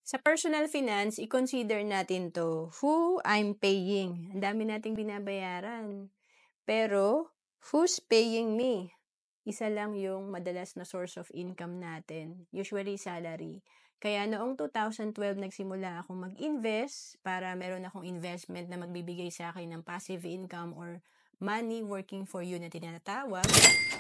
Sa personal finance, i-consider natin 'to, who I'm paying. Ang dami nating binabayaran. Pero, who's paying me? Isa lang yung madalas na source of income natin, usually salary. Kaya noong 2012 nagsimula akong mag-invest para meron akong investment na magbibigay sa akin ng passive income or money working for you na tinatawag.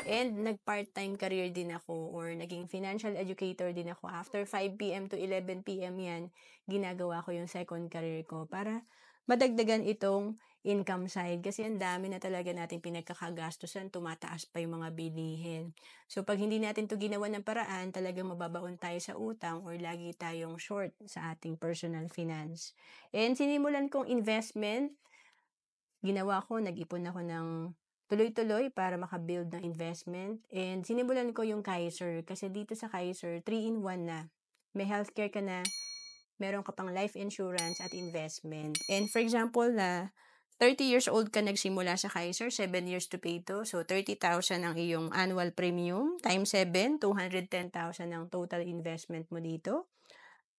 And nag-part-time career din ako or naging financial educator din ako. After 5 p.m. to 11 p.m. yan, ginagawa ko yung second career ko para madagdagan itong income side kasi ang dami na talaga natin pinagkakagastusan, tumataas pa yung mga bilihin. So pag hindi natin to ginawa ng paraan, talagang mababaon tayo sa utang or lagi tayong short sa ating personal finance. And sinimulan kong investment, ginawa ko, nag-ipon ako ng tuloy-tuloy para maka-build ng investment. And sinimulan ko yung Kaiser kasi dito sa Kaiser, 3-in-1 na. May healthcare ka na, meron ka pang life insurance at investment. And for example na 30 years old ka nagsimula sa Kaiser, 7 years to pay to. So 30,000 ang iyong annual premium, times 7, 210,000 ang total investment mo dito.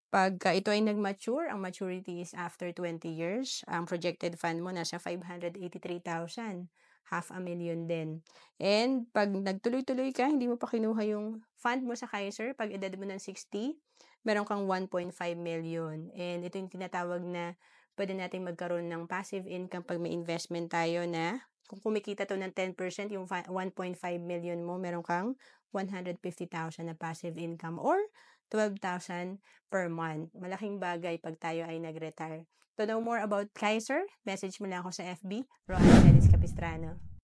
Pagka ito ay nag-mature, ang maturity is after 20 years. Ang projected fund mo nasa 583,000. 500,000 din. And pag nagtuloy-tuloy ka, hindi mo pa kinuha yung fund mo sa Kaiser, pag edad mo ng 60, meron kang 1.5 million. And ito yung tinatawag na pwede natin magkaroon ng passive income pag may investment tayo na kung kumikita to ng 10%, yung 1.5 million mo, meron kang 150,000 na passive income or 12,000 per month. Malaking bagay pag tayo ay nag-retire. To know more about Kaiser, message mo lang ako sa FB, Rohan Dennis Capistrano.